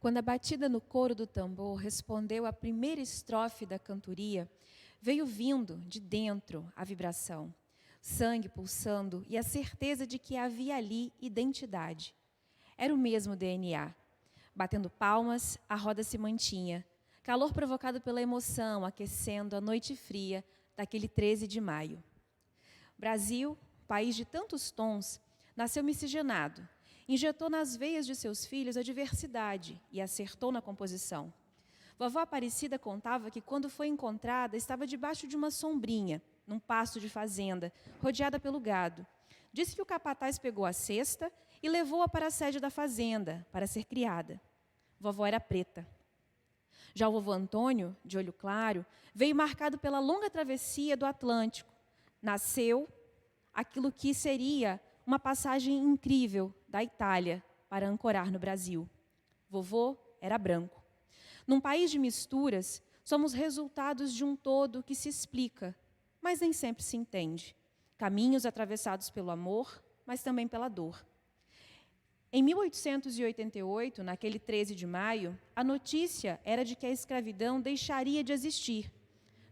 Quando a batida no coro do tambor respondeu à primeira estrofe da cantoria, veio vindo de dentro a vibração, sangue pulsando e a certeza de que havia ali identidade. Era o mesmo DNA. Batendo palmas, a roda se mantinha, calor provocado pela emoção aquecendo a noite fria daquele 13 de maio. Brasil, país de tantos tons, nasceu miscigenado. Injetou nas veias de seus filhos a diversidade e acertou na composição. Vovó Aparecida contava que, quando foi encontrada, estava debaixo de uma sombrinha, num pasto de fazenda, rodeada pelo gado. Disse que o capataz pegou a cesta e levou-a para a sede da fazenda, para ser criada. Vovó era preta. Já o vovô Antônio, de olho claro, veio marcado pela longa travessia do Atlântico. Nasceu aquilo que seria uma passagem incrível da Itália para ancorar no Brasil. Vovô era branco. Num país de misturas, somos resultados de um todo que se explica, mas nem sempre se entende. Caminhos atravessados pelo amor, mas também pela dor. Em 1888, naquele 13 de maio, a notícia era de que a escravidão deixaria de existir.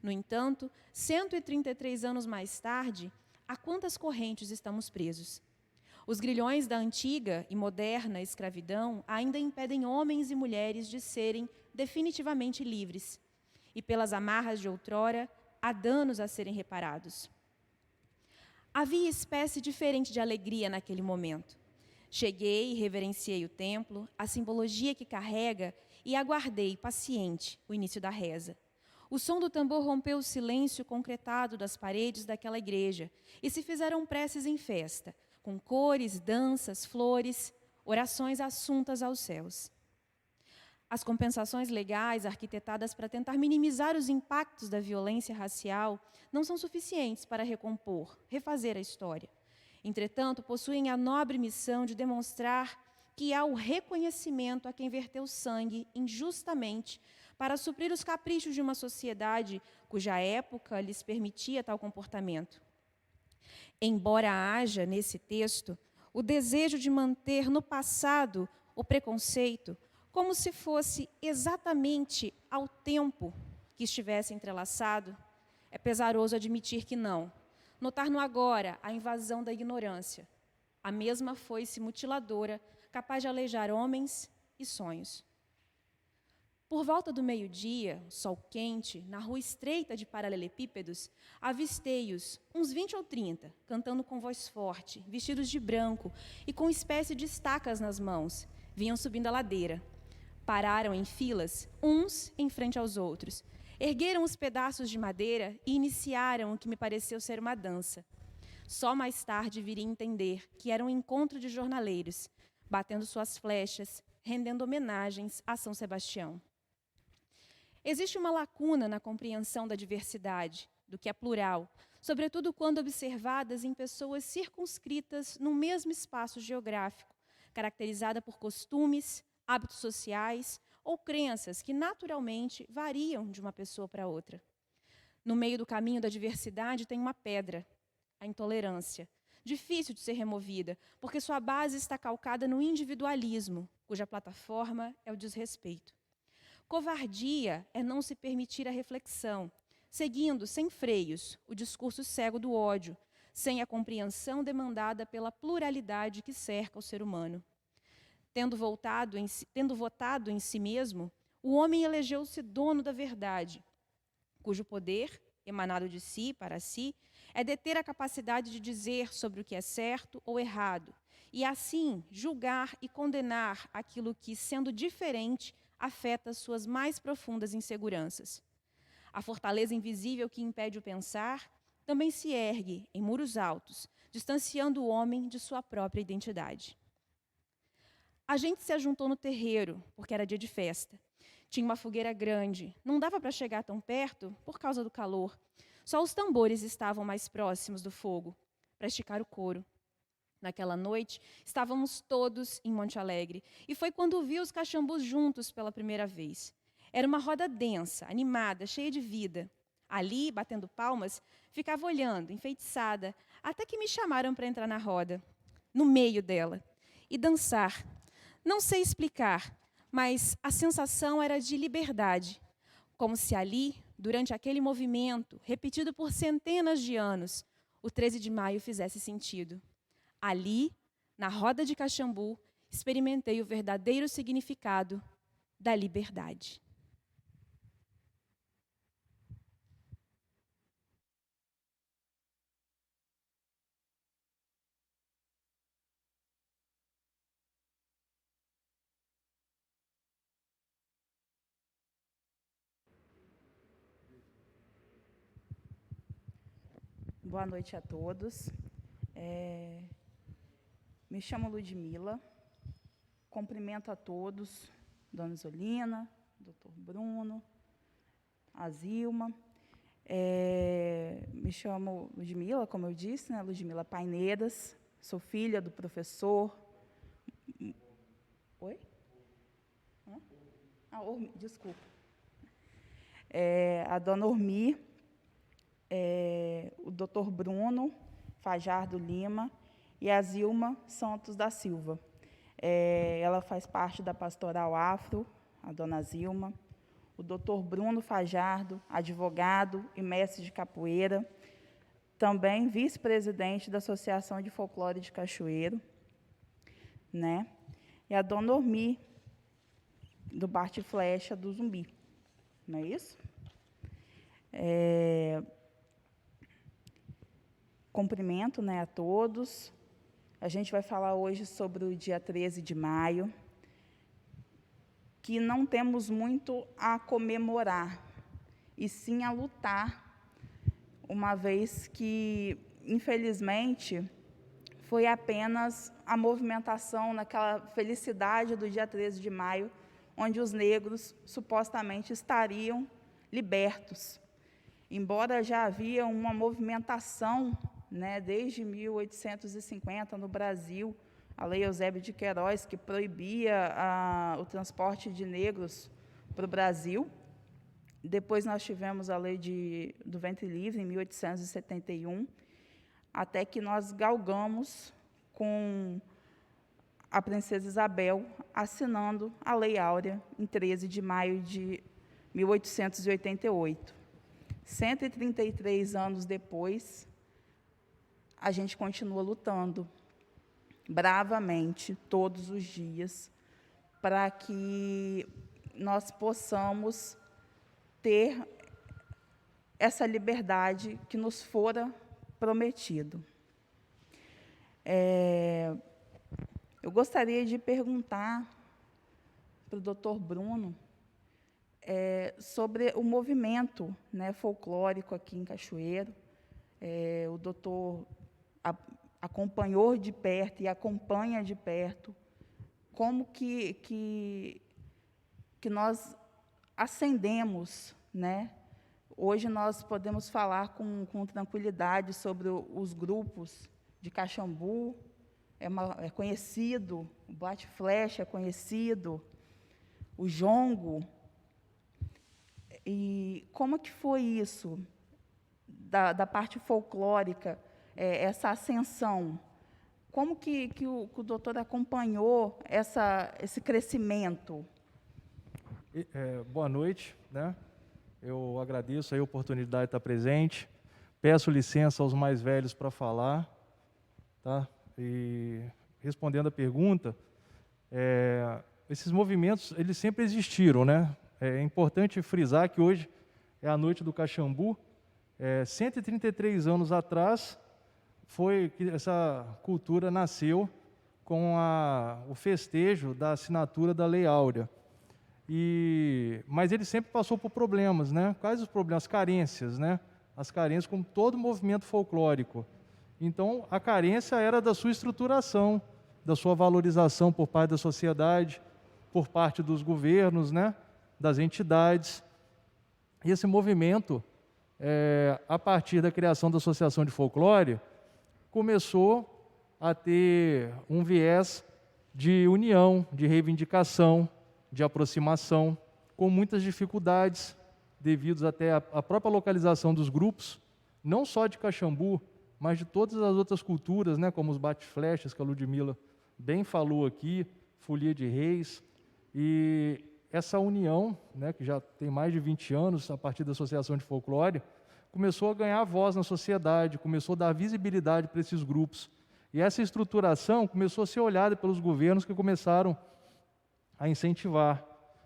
No entanto, 133 anos mais tarde, a quantas correntes estamos presos? Os grilhões da antiga e moderna escravidão ainda impedem homens e mulheres de serem definitivamente livres. E pelas amarras de outrora, há danos a serem reparados. Havia espécie diferente de alegria naquele momento. Cheguei e reverenciei o templo, a simbologia que carrega, e aguardei, paciente, o início da reza. O som do tambor rompeu o silêncio concretado das paredes daquela igreja e se fizeram preces em festa, com cores, danças, flores, orações assuntas aos céus. As compensações legais arquitetadas para tentar minimizar os impactos da violência racial não são suficientes para recompor, refazer a história. Entretanto, possuem a nobre missão de demonstrar que há o reconhecimento a quem verteu sangue injustamente para suprir os caprichos de uma sociedade cuja época lhes permitia tal comportamento. Embora haja, nesse texto, o desejo de manter no passado o preconceito, como se fosse exatamente ao tempo que estivesse entrelaçado, é pesaroso admitir que não. Notar no agora a invasão da ignorância, a mesma foice mutiladora, capaz de aleijar homens e sonhos. Por volta do meio-dia, sol quente, na rua estreita de paralelepípedos, avistei-os, uns 20 ou 30, cantando com voz forte, vestidos de branco e com espécie de estacas nas mãos. Vinham subindo a ladeira. Pararam em filas, uns em frente aos outros. Ergueram os pedaços de madeira e iniciaram o que me pareceu ser uma dança. Só mais tarde viria entender que era um encontro de jornaleiros, batendo suas flechas, rendendo homenagens a São Sebastião. Existe uma lacuna na compreensão da diversidade, do que é plural, sobretudo quando observadas em pessoas circunscritas num mesmo espaço geográfico, caracterizada por costumes, hábitos sociais ou crenças que naturalmente variam de uma pessoa para outra. No meio do caminho da diversidade tem uma pedra, a intolerância, difícil de ser removida, porque sua base está calcada no individualismo, cuja plataforma é o desrespeito. Covardia é não se permitir a reflexão, seguindo, sem freios, o discurso cego do ódio, sem a compreensão demandada pela pluralidade que cerca o ser humano. Tendo votado em si mesmo, o homem elegeu-se dono da verdade, cujo poder, emanado de si para si, é deter a capacidade de dizer sobre o que é certo ou errado, e assim julgar e condenar aquilo que, sendo diferente, afeta suas mais profundas inseguranças. A fortaleza invisível que impede o pensar também se ergue em muros altos, distanciando o homem de sua própria identidade. A gente se ajuntou no terreiro, porque era dia de festa. Tinha uma fogueira grande, não dava para chegar tão perto por causa do calor. Só os tambores estavam mais próximos do fogo, para esticar o couro. Naquela noite, estávamos todos em Monte Alegre, e foi quando vi os caxambus juntos pela primeira vez. Era uma roda densa, animada, cheia de vida. Ali, batendo palmas, ficava olhando, enfeitiçada, até que me chamaram para entrar na roda, no meio dela, e dançar. Não sei explicar, mas a sensação era de liberdade, como se ali, durante aquele movimento, repetido por centenas de anos, o 13 de maio fizesse sentido. Ali, na roda de Caxambu, experimentei o verdadeiro significado da liberdade. Boa noite a todos. Me chamo Ludmila. Cumprimento a todos, Dona Isolina, Dr. Bruno, a Zilma. Me chamo Ludmila, como eu disse, né? Ludmila Paineiras. Sou filha do professor... Oi? Ormi, desculpa. A dona Ormi, o Dr. Bruno Fajardo Lima e a Zilma Santos da Silva. Ela faz parte da Pastoral Afro, a dona Zilma. O Dr. Bruno Fajardo, advogado e mestre de capoeira, também vice-presidente da Associação de Folclore de Cachoeiro, né? E a dona Ormi, do Barte e Flecha do Zumbi, não é isso? Cumprimento, né, a todos. A gente vai falar hoje sobre o dia 13 de maio, que não temos muito a comemorar, e sim a lutar, uma vez que, infelizmente, foi apenas a movimentação naquela felicidade do dia 13 de maio, onde os negros supostamente estariam libertos. Embora já havia uma movimentação, né, desde 1850 no Brasil, a Lei Eusébio de Queiroz, que proibia o transporte de negros para o Brasil. Depois nós tivemos a Lei do Ventre Livre, em 1871, até que nós galgamos com a princesa Isabel, assinando a Lei Áurea, em 13 de maio de 1888. 133 anos depois, a gente continua lutando bravamente, todos os dias, para que nós possamos ter essa liberdade que nos fora prometido. Eu gostaria de perguntar para o Dr. Bruno sobre o movimento, né, folclórico aqui em Cachoeiro. O doutor acompanhou de perto e acompanha de perto como que nós ascendemos, né? Hoje nós podemos falar com tranquilidade sobre os grupos de Caxambu, é conhecido, o Bate Flecha é conhecido, o jongo. E como que foi isso, da parte folclórica, essa ascensão? Como que o doutor acompanhou esse crescimento? Boa noite, né? Eu agradeço a oportunidade de estar presente. Peço licença aos mais velhos para falar, tá? E respondendo a pergunta, esses movimentos eles sempre existiram, né? É importante frisar que hoje é a noite do Caxambu. 133 anos atrás foi que essa cultura nasceu com o festejo da assinatura da Lei Áurea. Mas ele sempre passou por problemas, né? Quais os problemas? As carências, né? As carências, como todo movimento folclórico. Então, a carência era da sua estruturação, da sua valorização por parte da sociedade, por parte dos governos, né? Das entidades. E esse movimento, a partir da criação da Associação de Folclore, começou a ter um viés de união, de reivindicação, de aproximação, com muitas dificuldades, devido até à própria localização dos grupos, não só de Caxambu, mas de todas as outras culturas, né, como os bate-flechas, que a Ludmila bem falou aqui, Folia de Reis, E essa união, né, que já tem mais de 20 anos, a partir da Associação de Folclore, começou a ganhar voz na sociedade, começou a dar visibilidade para esses grupos. E essa estruturação começou a ser olhada pelos governos que começaram a incentivar.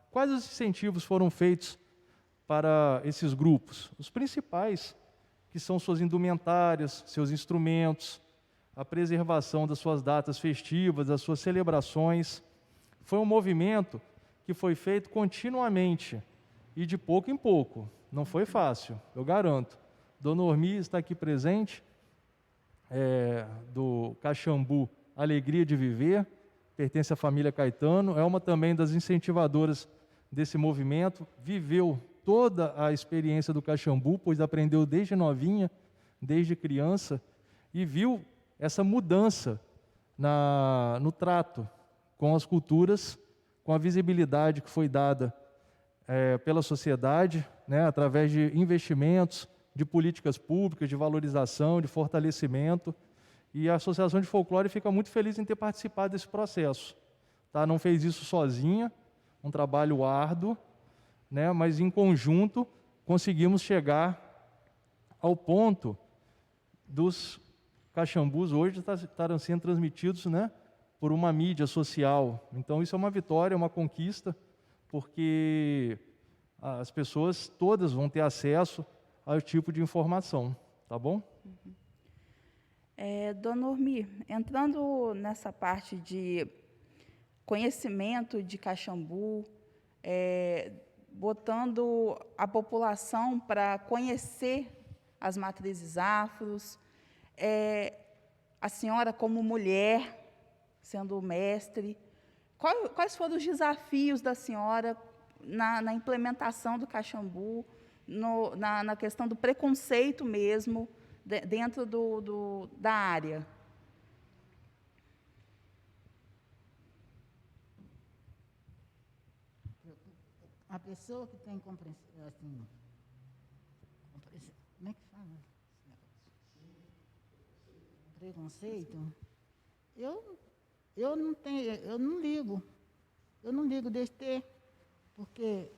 Quais os incentivos foram feitos para esses grupos? Os principais, que são suas indumentárias, seus instrumentos, a preservação das suas datas festivas, das suas celebrações. Foi um movimento que foi feito continuamente e de pouco em pouco. Não foi fácil, eu garanto. Dona Ormi está aqui presente, do Caxambu Alegria de Viver, pertence à família Caetano, é uma também das incentivadoras desse movimento, viveu toda a experiência do Caxambu, pois aprendeu desde novinha, desde criança, e viu essa mudança no trato com as culturas, com a visibilidade que foi dada pela sociedade, né, através de investimentos, de políticas públicas, de valorização, de fortalecimento. E a Associação de Folclore fica muito feliz em ter participado desse processo. Tá? Não fez isso sozinha, um trabalho árduo, né, mas em conjunto conseguimos chegar ao ponto dos caxambus hoje estarem sendo transmitidos, né, por uma mídia social. Então isso é uma vitória, uma conquista, porque as pessoas todas vão ter acesso ao tipo de informação, tá bom? Dona Ormi, entrando nessa parte de conhecimento de Caxambu, botando a população para conhecer as matrizes afros, a senhora como mulher, sendo mestre, quais foram os desafios da senhora na implementação do Caxambu, na questão do preconceito mesmo, dentro da área? A pessoa que tem compreensão, assim, como é que fala? Preconceito, eu não ligo desse ter, porque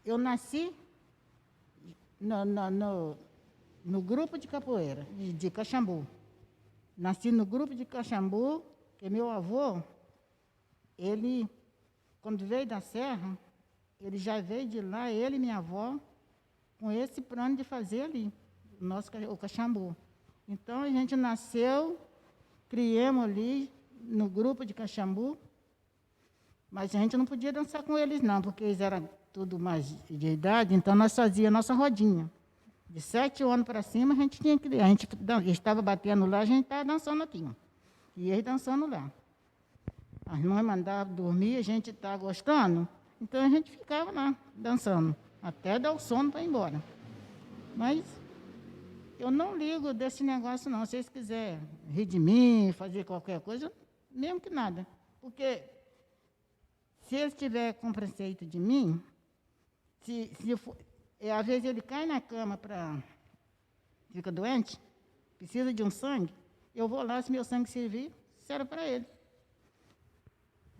eu nasci no grupo de capoeira, de Caxambu. Nasci no grupo de Caxambu, que meu avô, ele, quando veio da Serra, ele já veio de lá, ele e minha avó, com esse plano de fazer ali, o Caxambu. Então, a gente nasceu, criamos ali, no grupo de Caxambu, mas a gente não podia dançar com eles, não, porque eles eram tudo mais de idade, então nós fazíamos a nossa rodinha. De 7 anos para cima, a gente estava batendo lá, a gente estava dançando aqui. E eles dançando lá. As mães mandavam dormir, a gente estava gostando, então a gente ficava lá, dançando, até dar o sono para ir embora. Mas eu não ligo desse negócio, não. Se vocês quiserem rir de mim, fazer qualquer coisa, mesmo que nada. Porque se eles tiverem com preconceito de mim, às vezes ele cai na cama fica doente, precisa de um sangue, eu vou lá, se meu sangue servir, serve para ele.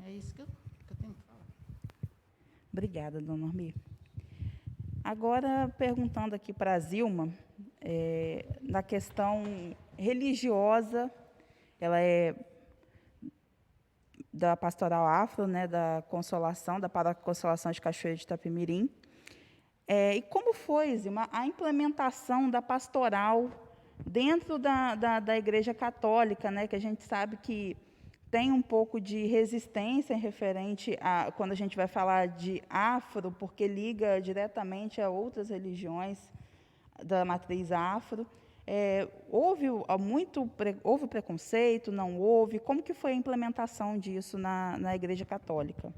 É isso que eu tenho que falar. Obrigada, dona Ormi. Agora, perguntando aqui para a Zilma, na questão religiosa, ela é da Pastoral Afro, né, da Consolação, da Paróquia Consolação de Cachoeira de Itapemirim. E como foi, Zilma, a implementação da pastoral dentro da Igreja Católica, né, que a gente sabe que tem um pouco de resistência em referente a, quando a gente vai falar de afro, porque liga diretamente a outras religiões da matriz afro. Houve preconceito, não houve? Como que foi a implementação disso na Igreja Católica?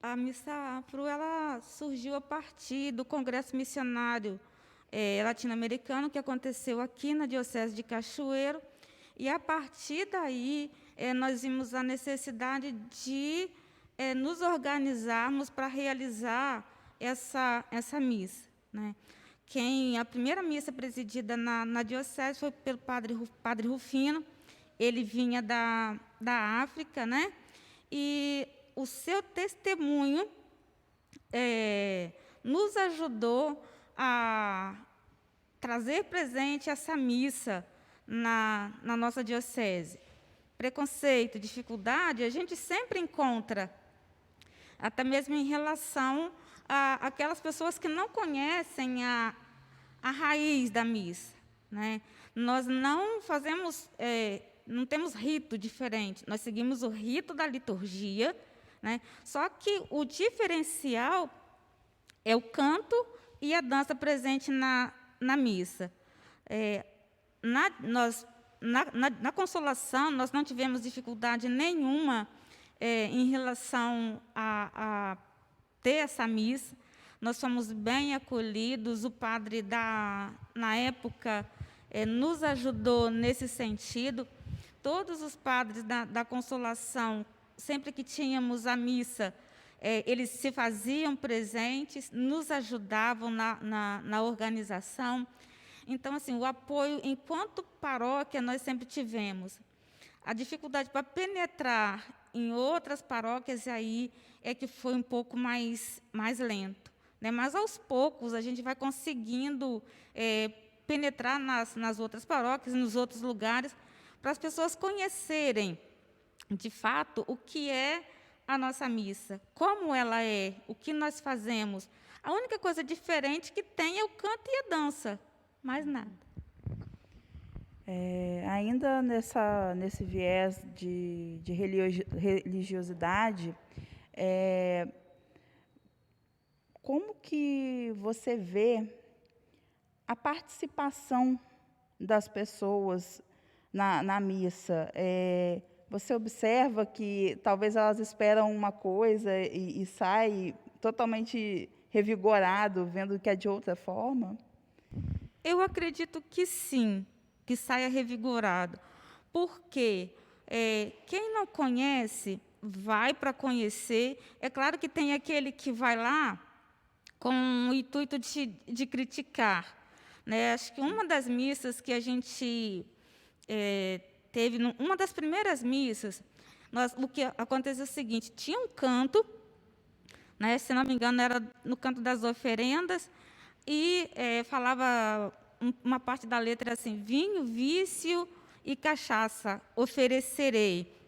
A missa afro ela surgiu a partir do Congresso Missionário Latino-Americano, que aconteceu aqui na Diocese de Cachoeiro, e, a partir daí, nós vimos a necessidade de nos organizarmos para realizar essa missa, né? A primeira missa presidida na Diocese foi pelo Padre Rufino, ele vinha da África, né? E o seu testemunho nos ajudou a trazer presente essa missa na nossa diocese. Preconceito, dificuldade, a gente sempre encontra, até mesmo em relação a aquelas pessoas que não conhecem a raiz da missa, né? Nós não fazemos, não temos rito diferente, nós seguimos o rito da liturgia, né? Só que o diferencial é o canto e a dança presente na missa. Na Consolação, nós não tivemos dificuldade nenhuma em relação a ter essa missa. Nós fomos bem acolhidos, o padre, na época, nos ajudou nesse sentido. Todos os padres da Consolação, sempre que tínhamos a missa, eles se faziam presentes, nos ajudavam na organização. Então, assim, o apoio, enquanto paróquia, nós sempre tivemos. A dificuldade para penetrar em outras paróquias, aí é que foi um pouco mais lento, né? Mas, aos poucos, a gente vai conseguindo penetrar nas outras paróquias, nos outros lugares, para as pessoas conhecerem, de fato, o que é a nossa missa, como ela é, o que nós fazemos. A única coisa diferente que tem é o canto e a dança, mais nada. Ainda nesse viés de religiosidade, como que você vê a participação das pessoas na missa? Você observa que talvez elas esperam uma coisa e sai totalmente revigorado, vendo que é de outra forma? Eu acredito que sim, que saia revigorado, porque quem não conhece, vai para conhecer. É claro que tem aquele que vai lá com o intuito de criticar, né? Acho que uma das missas que a gente teve, uma das primeiras missas, o que aconteceu é o seguinte: tinha um canto, né, se não me engano, era no canto das oferendas, e falava, uma parte da letra assim: vinho, vício e cachaça oferecerei.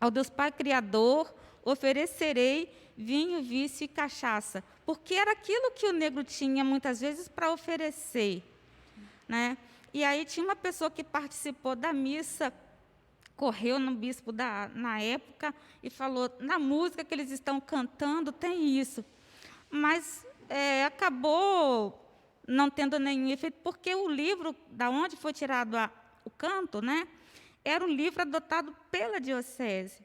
Ao Deus Pai Criador oferecerei vinho, vício e cachaça. Porque era aquilo que o negro tinha, muitas vezes, para oferecer, né? E aí tinha uma pessoa que participou da missa, correu no bispo na época e falou: na música que eles estão cantando tem isso. Mas acabou não tendo nenhum efeito, porque o livro, da onde foi tirado o canto, né, era um livro adotado pela diocese.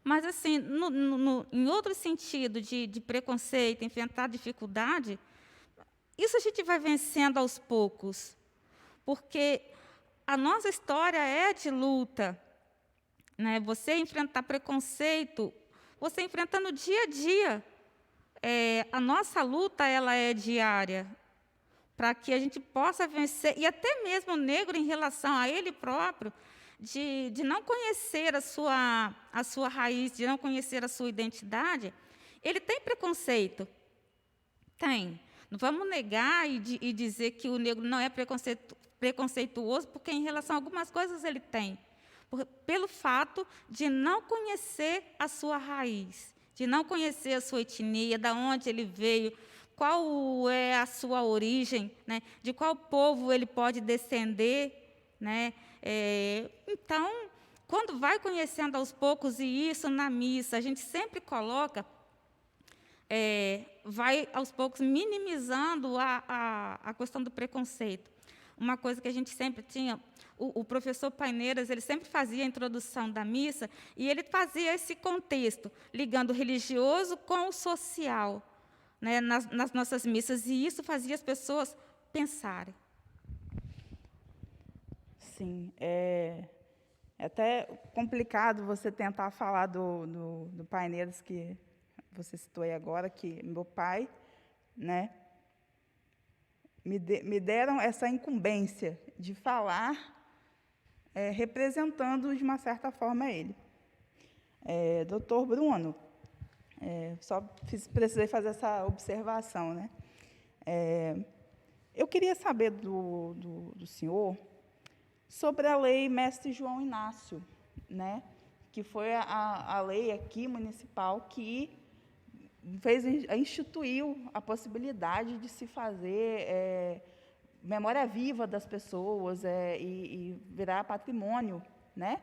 Mas, assim, em outro sentido de preconceito, enfrentar dificuldade, isso a gente vai vencendo aos poucos, porque a nossa história é de luta, né? Você enfrentar preconceito, você enfrenta no dia a dia. A nossa luta, ela é diária, para que a gente possa vencer, e até mesmo o negro, em relação a ele próprio, de não conhecer a sua raiz, de não conhecer a sua identidade, ele tem preconceito. Tem. Não vamos negar e dizer que o negro não é preconceituoso, porque em relação a algumas coisas ele tem. Pelo fato de não conhecer a sua raiz, de não conhecer a sua etnia, de onde ele veio, qual é a sua origem, né, de qual povo ele pode descender, né? Então, quando vai conhecendo aos poucos, e isso na missa, a gente sempre coloca, vai aos poucos minimizando a questão do preconceito. Uma coisa que a gente sempre tinha, o professor Paineiras, ele sempre fazia a introdução da missa, e ele fazia esse contexto, ligando o religioso com o social, né, nas nossas missas, e isso fazia as pessoas pensarem. Sim, é até complicado você tentar falar do Paineiras, que você citou aí agora, que meu pai, né, me deram essa incumbência de falar representando, de uma certa forma, ele. Doutor Bruno, precisei fazer essa observação, né? Eu queria saber do senhor sobre a lei Mestre João Inácio, né? Que foi a lei aqui municipal que instituiu a possibilidade de se fazer memória viva das pessoas e virar patrimônio, né?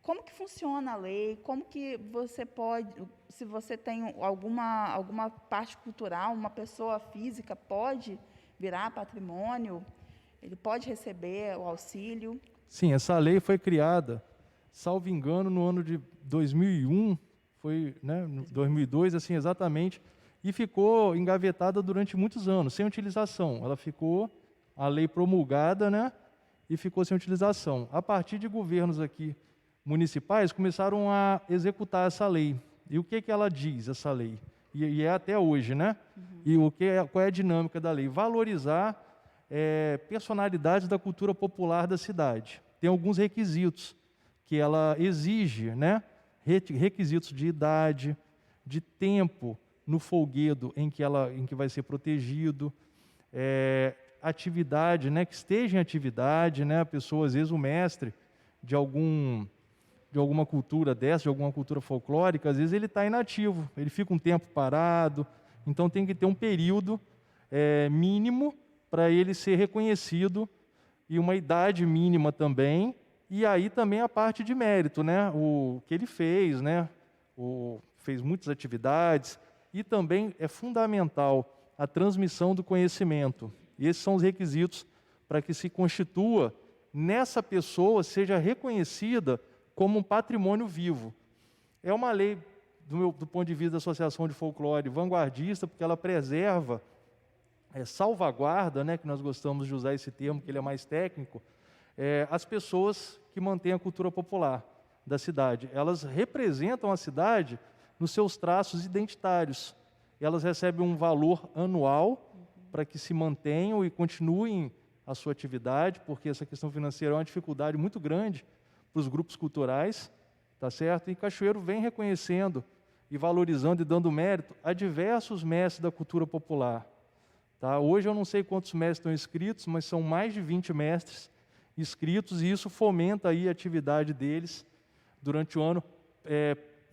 Como que funciona a lei? Como que você pode, se você tem alguma parte cultural, uma pessoa física pode virar patrimônio? Ele pode receber o auxílio? Sim, essa lei foi criada, salvo engano, no ano de 2001, foi, né, 2002, assim, exatamente, e ficou engavetada durante muitos anos, sem utilização. Ela ficou, a lei promulgada, né, e ficou sem utilização. A partir de governos aqui municipais, começaram a executar essa lei. E o que ela diz, essa lei? E é até hoje, né? E qual é a dinâmica da lei? Valorizar personalidades da cultura popular da cidade. Tem alguns requisitos que ela exige, né? Requisitos de idade, de tempo no folguedo em que vai ser protegido, atividade, né? Que esteja em atividade, né? A pessoa, às vezes, o mestre de alguma cultura dessa, de alguma cultura folclórica, às vezes ele está inativo, ele fica um tempo parado, então tem que ter um período mínimo para ele ser reconhecido e uma idade mínima também, e aí também a parte de mérito, né? O que ele fez, né? Fez muitas atividades, e também é fundamental a transmissão do conhecimento. E esses são os requisitos para que se constitua nessa pessoa, seja reconhecida como um patrimônio vivo. É uma lei, do ponto de vista da Associação de Folclore, vanguardista, porque ela preserva, salvaguarda, né, que nós gostamos de usar esse termo, que ele é mais técnico, as pessoas que mantêm a cultura popular da cidade. Elas representam a cidade nos seus traços identitários. Elas recebem um valor anual para que se mantenham e continuem a sua atividade, porque essa questão financeira é uma dificuldade muito grande para os grupos culturais, tá certo? E Cachoeiro vem reconhecendo e valorizando e dando mérito a diversos mestres da cultura popular. Tá? Hoje eu não sei quantos mestres estão inscritos, mas são mais de 20 mestres inscritos, e isso fomenta aí a atividade deles durante o ano,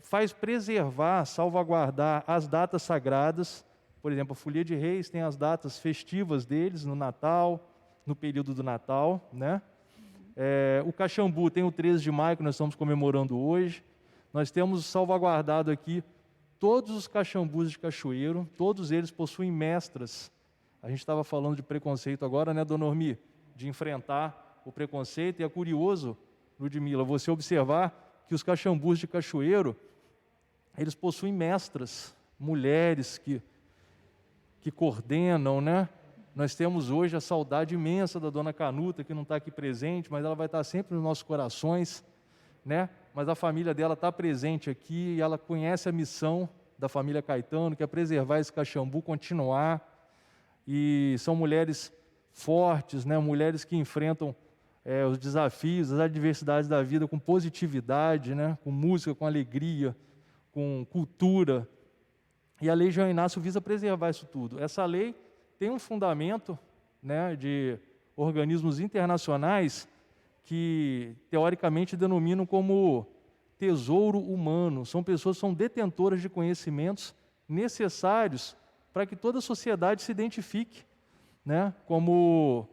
faz preservar, salvaguardar as datas sagradas. Por exemplo, a Folia de Reis tem as datas festivas deles, no Natal, no período do Natal, né? O Caxambu tem o 13 de maio, que nós estamos comemorando hoje. Nós temos salvaguardado aqui todos os caxambus de Cachoeiro, todos eles possuem mestras. A gente estava falando de preconceito agora, né, dona Ormi? De enfrentar o preconceito, e é curioso, Ludmila, você observar que os caxambus de Cachoeiro, eles possuem mestras, mulheres que coordenam, né? Nós temos hoje a saudade imensa da dona Canuta, que não está aqui presente, mas ela vai estar sempre nos nossos corações, né? Mas a família dela está presente aqui, e ela conhece a missão da família Caetano, que é preservar esse caxambu, continuar. E são mulheres fortes, né? Mulheres que enfrentam os desafios, as adversidades da vida com positividade, né? Com música, com alegria, com cultura. E a Lei João Inácio visa preservar isso tudo. Essa lei tem um fundamento, né, de organismos internacionais que, teoricamente, denominam como tesouro humano. São pessoas que são detentoras de conhecimentos necessários para que toda a sociedade se identifique, né, com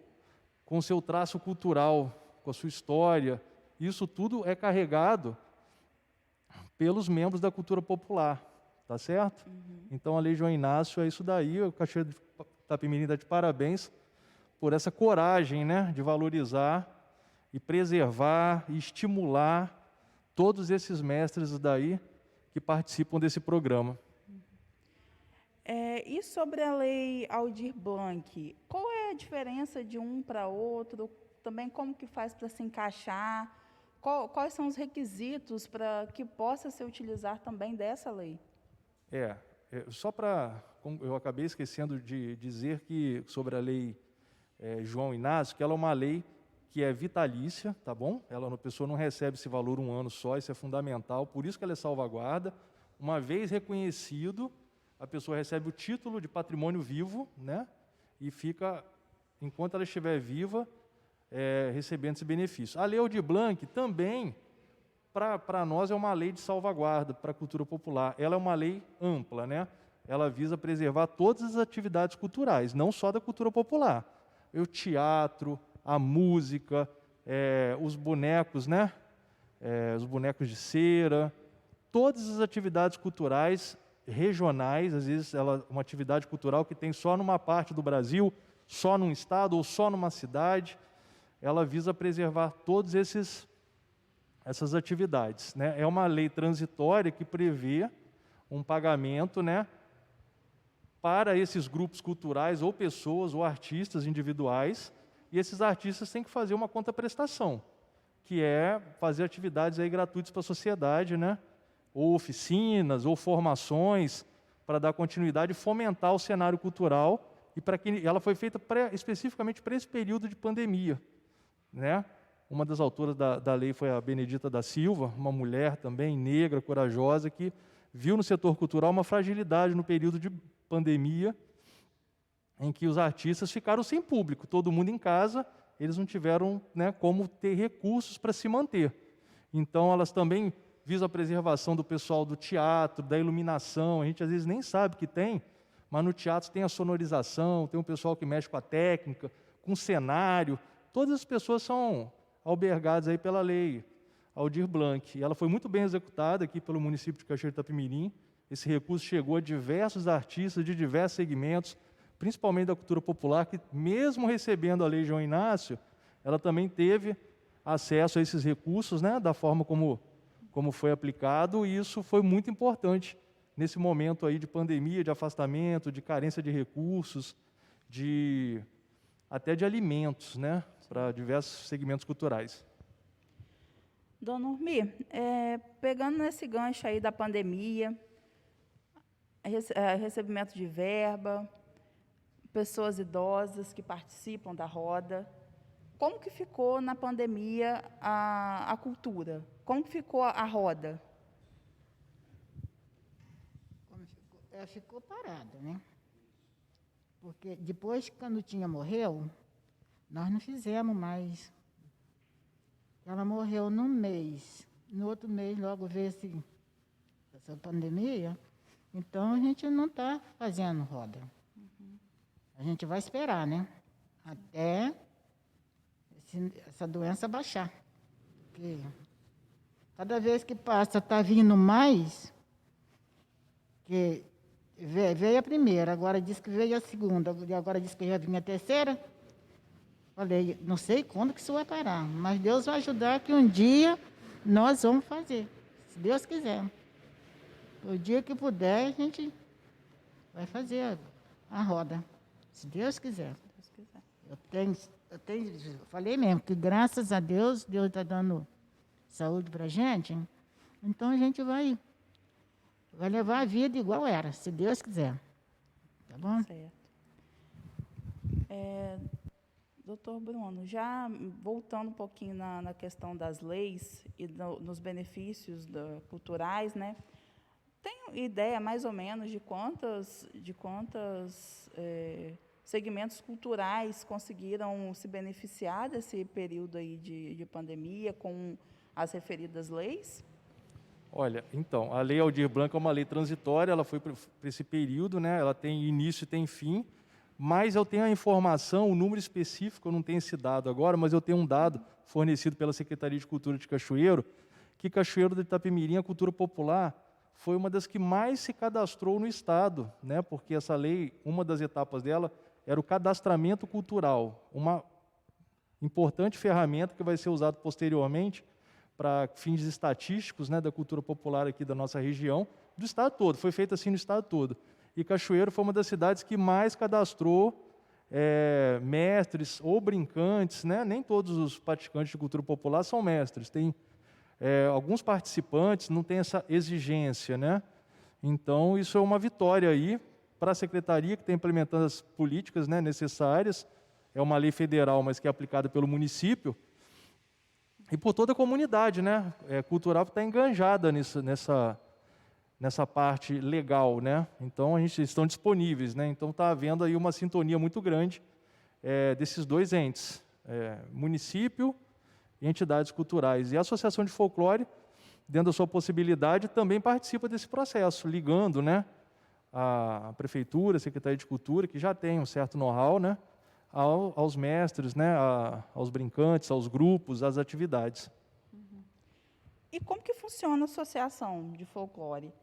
o seu traço cultural, com a sua história. Isso tudo é carregado pelos membros da cultura popular, tá certo? Então, a Lei João Inácio é isso daí. O Cachoeiro de Itapemirim dá de parabéns por essa coragem, né, de valorizar e preservar e estimular todos esses mestres daí que participam desse programa. E sobre a Lei Aldir Blanc, qual é a diferença de um para outro? Também como que faz para se encaixar? Quais são os requisitos para que possa se utilizar também dessa lei? Só para... Eu acabei esquecendo de dizer que sobre a Lei João Inácio, que ela é uma lei que é vitalícia, tá bom? A pessoa não recebe esse valor um ano só, isso é fundamental, por isso que ela é salvaguarda. Uma vez reconhecido, a pessoa recebe o título de patrimônio vivo, né? E fica, enquanto ela estiver viva, recebendo esse benefício. A Lei Aldir Blanc também, para nós, é uma lei de salvaguarda para a cultura popular. Ela é uma lei ampla, né? Ela visa preservar todas as atividades culturais, não só da cultura popular. O teatro, a música, os bonecos, né? Os bonecos de cera, todas as atividades culturais regionais, às vezes uma atividade cultural que tem só numa parte do Brasil, só num estado ou só numa cidade, ela visa preservar todas essas atividades, né? É uma lei transitória que prevê um pagamento, né, para esses grupos culturais, ou pessoas, ou artistas individuais, e esses artistas têm que fazer uma contraprestação, que é fazer atividades aí gratuitas para a sociedade, né? Ou oficinas, ou formações, para dar continuidade e fomentar o cenário cultural, e para que ela foi feita especificamente para esse período de pandemia, né? Uma das autoras da lei foi a Benedita da Silva, uma mulher também negra, corajosa, que viu no setor cultural uma fragilidade no período de pandemia, em que os artistas ficaram sem público, todo mundo em casa, eles não tiveram, né, como ter recursos para se manter. Então, elas também visam a preservação do pessoal do teatro, da iluminação, a gente às vezes nem sabe que tem, mas no teatro tem a sonorização, tem um pessoal que mexe com a técnica, com o cenário, todas as pessoas são albergadas aí pela lei Aldir Blanc. E ela foi muito bem executada aqui pelo município de Cachoeiro de Itapemirim. Esse recurso chegou a diversos artistas de diversos segmentos, principalmente da cultura popular, que mesmo recebendo a Lei João Inácio, ela também teve acesso a esses recursos, né, da forma como foi aplicado, e isso foi muito importante nesse momento aí de pandemia, de afastamento, de carência de recursos, até de alimentos, né, para diversos segmentos culturais. Dona Urmi, pegando nesse gancho aí da pandemia, recebimento de verba, pessoas idosas que participam da roda, como que ficou na pandemia a cultura? Como que ficou a roda? Como ficou? Ficou parada, né? Porque depois que Canutinha morreu, nós não fizemos mais. Ela morreu num mês. No outro mês, logo veio essa pandemia. Então, a gente não está fazendo roda. A gente vai esperar, né? Até essa doença baixar. Porque cada vez que passa, está vindo mais. Que veio a primeira, agora diz que veio a segunda, e agora diz que já vinha a terceira. Falei, não sei quando que isso vai parar, mas Deus vai ajudar que um dia nós vamos fazer, se Deus quiser. O dia que puder, a gente vai fazer a roda, se Deus quiser. Eu falei mesmo que graças a Deus, Deus está dando saúde para a gente, então a gente vai levar a vida igual era, se Deus quiser. Tá bom? Certo. Doutor Bruno, já voltando um pouquinho na questão das leis e nos benefícios culturais, né? Tem ideia, mais ou menos, de quantos segmentos culturais conseguiram se beneficiar desse período aí de pandemia com as referidas leis? Olha, então, a Lei Aldir Blanc é uma lei transitória, ela foi para esse período, né? Ela tem início e tem fim, mas eu tenho a informação, o número específico, eu não tenho esse dado agora, mas eu tenho um dado fornecido pela Secretaria de Cultura de Cachoeiro, que Cachoeiro de Itapemirim, a cultura popular, foi uma das que mais se cadastrou no Estado, né? Porque essa lei, uma das etapas dela, era o cadastramento cultural, uma importante ferramenta que vai ser usada posteriormente para fins estatísticos, né, da cultura popular aqui da nossa região, do Estado todo, foi feito assim no Estado todo. E Cachoeiro foi uma das cidades que mais cadastrou mestres ou brincantes, né? Nem todos os praticantes de cultura popular são mestres, tem alguns participantes, não tem essa exigência, né? Então, isso é uma vitória aí para a Secretaria, que está implementando as políticas, né, necessárias, é uma lei federal, mas que é aplicada pelo município, e por toda a comunidade, né, cultural, que está enganjada nessa parte legal, né? Então, a gente estão disponíveis, né? Então, está havendo aí uma sintonia muito grande desses dois entes, município e entidades culturais. E a Associação de Folclore, dentro da sua possibilidade, também participa desse processo, ligando, né, a Prefeitura, a Secretaria de Cultura, que já tem um certo know-how, né, aos mestres, né, aos brincantes, aos grupos, às atividades. E como que funciona a associação de folclore?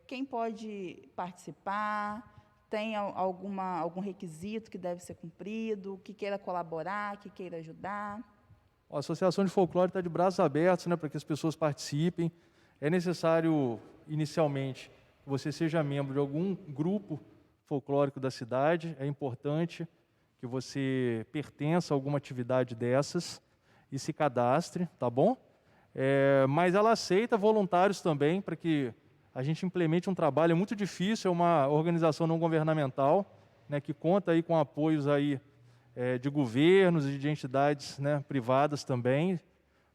Quem pode participar? Tem algum requisito que deve ser cumprido? Que queira colaborar, que queira ajudar? A Associação de Folclore está de braços abertos, né, para que as pessoas participem. É necessário, inicialmente, que você seja membro de algum grupo folclórico da cidade. É importante que você pertença a alguma atividade dessas e se cadastre, tá bom? Mas ela aceita voluntários também, para que a gente implemente um trabalho. É muito difícil, é uma organização não governamental, né, que conta aí com apoios aí, de governos e de entidades, né, privadas também,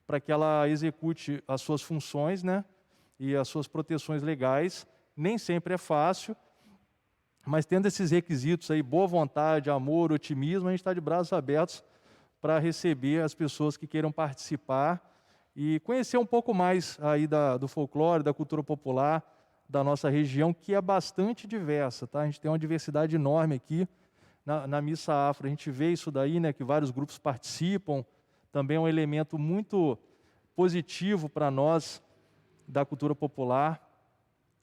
para que ela execute as suas funções, né, e as suas proteções legais. Nem sempre é fácil, mas tendo esses requisitos aí, boa vontade, amor, otimismo, a gente está de braços abertos para receber as pessoas que queiram participar e conhecer um pouco mais aí do folclore, da cultura popular da nossa região, que é bastante diversa, tá? A gente tem uma diversidade enorme aqui na Missa Afro. A gente vê isso daí, né, que vários grupos participam, também é um elemento muito positivo para nós da cultura popular.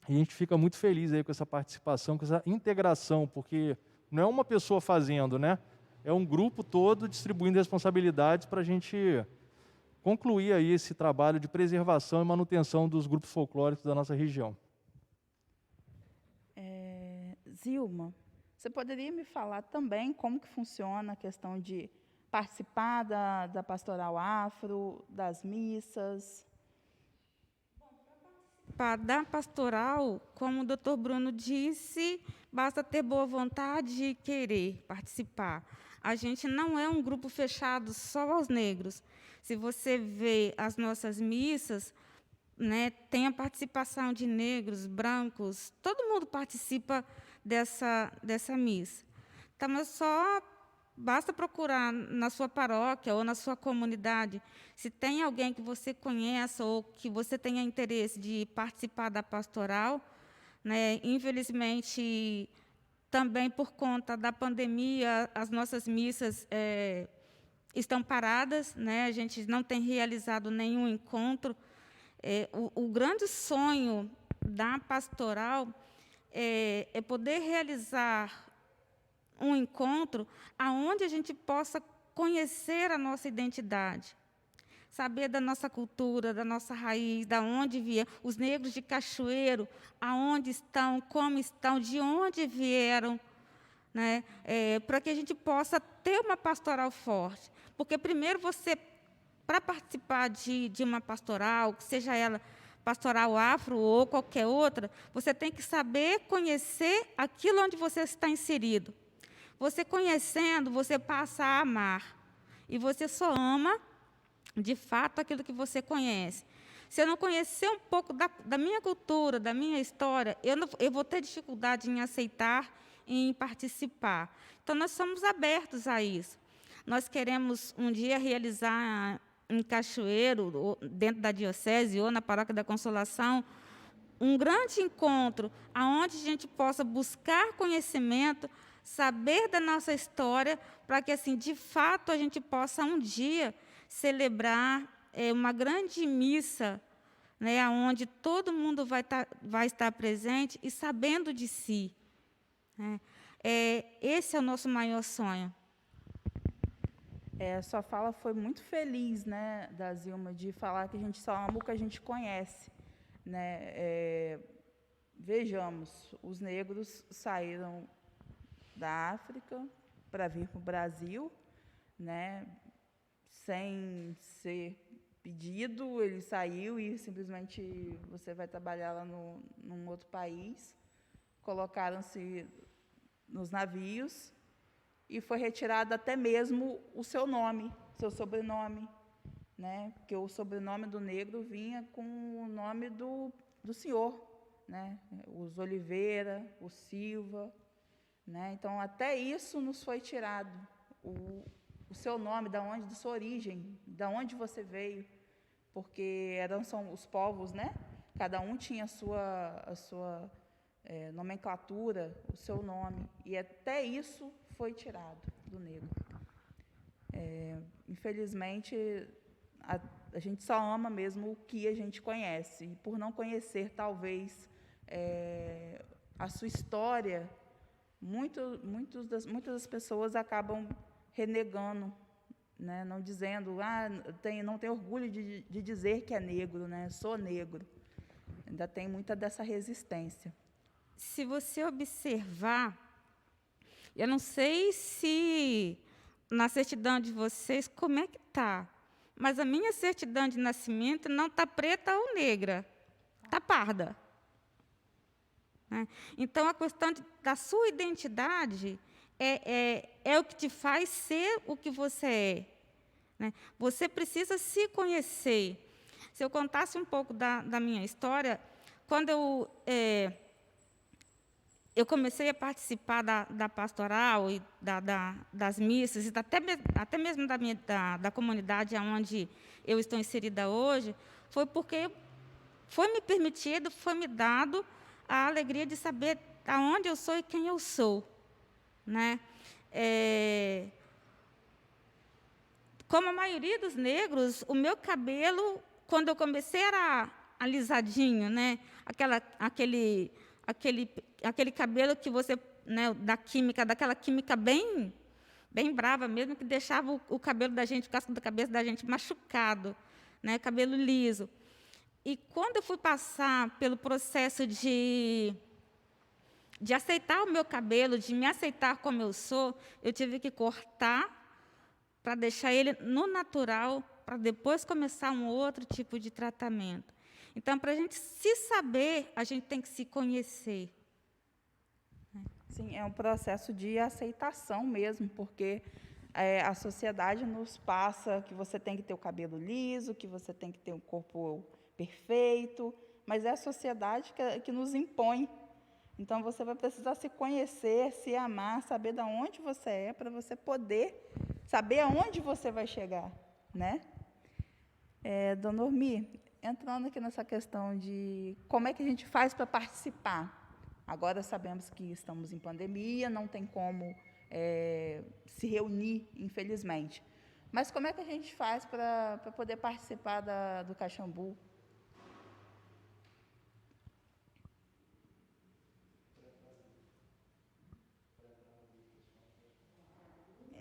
E a gente fica muito feliz aí com essa participação, com essa integração, porque não é uma pessoa fazendo, né? É um grupo todo distribuindo responsabilidades para a gente concluir aí esse trabalho de preservação e manutenção dos grupos folclóricos da nossa região. Zilma, você poderia me falar também como que funciona a questão de participar da pastoral afro, das missas? Da pastoral, como o doutor Bruno disse, basta ter boa vontade e querer participar. A gente não é um grupo fechado só aos negros. Se você vê as nossas missas, né, tem a participação de negros, brancos, todo mundo participa dessa missa. Então, mas só basta procurar na sua paróquia ou na sua comunidade, se tem alguém que você conheça ou que você tenha interesse de participar da pastoral, né? Infelizmente, também por conta da pandemia, as nossas missas estão paradas, né? A gente não tem realizado nenhum encontro. O grande sonho da pastoral é poder realizar um encontro aonde a gente possa conhecer a nossa identidade, saber da nossa cultura, da nossa raiz, da onde vieram os negros de Cachoeiro, aonde estão, como estão, de onde vieram, né? Para que a gente possa ter uma pastoral forte. Porque, primeiro, para participar de uma pastoral, seja ela pastoral afro ou qualquer outra, você tem que saber conhecer aquilo onde você está inserido. Você conhecendo, você passa a amar. E você só ama, de fato, aquilo que você conhece. Se eu não conhecer um pouco da minha cultura, da minha história, eu vou ter dificuldade em aceitar e em participar. Então, nós somos abertos a isso. Nós queremos, um dia, realizar em Cachoeiro, dentro da Diocese, ou na Paróquia da Consolação, um grande encontro, onde a gente possa buscar conhecimento, saber da nossa história, para que, assim, de fato, a gente possa, um dia, celebrar uma grande missa, né, onde todo mundo vai estar presente e sabendo de si. Né? Esse é o nosso maior sonho. Sua fala foi muito feliz, né, da Zilma, de falar que a gente só ama o que a gente conhece, né? Vejamos, os negros saíram da África para vir para o Brasil, né, sem ser pedido, ele saiu e simplesmente você vai trabalhar lá num outro país, colocaram-se nos navios e foi retirado até mesmo o seu nome, seu sobrenome, né? Porque o sobrenome do negro vinha com o nome do senhor, né? Os Oliveira, o Silva, né? Então, até isso nos foi tirado, o seu nome, da sua origem, da onde você veio, porque são os povos, né? Cada um tinha a sua nomenclatura, o seu nome, e até isso foi tirado do negro. Infelizmente, a gente só ama mesmo o que a gente conhece, e por não conhecer, talvez, a sua história, muitas das pessoas acabam renegando, né? Não dizendo, não tem orgulho de dizer que é negro, né? Sou negro. Ainda tem muita dessa resistência. Se você observar, eu não sei se na certidão de vocês como é que está, mas a minha certidão de nascimento não está preta ou negra, está parda. Né? Então, a questão da sua identidade é o que te faz ser o que você é. Né? Você precisa se conhecer. Se eu contasse um pouco da minha história, quando eu comecei a participar da pastoral e das missas, e até mesmo da comunidade onde eu estou inserida hoje, foi porque foi me permitido, foi me dado a alegria de saber aonde eu sou e quem eu sou. Né? Como a maioria dos negros, o meu cabelo, quando eu comecei, era alisadinho, né? Aquele cabelo que você, né, daquela química bem brava mesmo, que deixava o cabelo da gente, o casco da cabeça da gente machucado, né? Cabelo liso. E quando eu fui passar pelo processo de aceitar o meu cabelo, de me aceitar como eu sou, eu tive que cortar para deixar ele no natural, para depois começar um outro tipo de tratamento. Então, para a gente se saber, a gente tem que se conhecer. Sim, é um processo de aceitação mesmo, porque a sociedade nos passa que você tem que ter o cabelo liso, que você tem que ter um corpo perfeito, mas é a sociedade que nos impõe. Então, você vai precisar se conhecer, se amar, saber de onde você é, para você poder saber aonde você vai chegar, né? Dona Ormi, entrando aqui nessa questão de como é que a gente faz para participar. Agora sabemos que estamos em pandemia, não tem como se reunir, infelizmente. Mas como é que a gente faz para poder participar do Caxambu?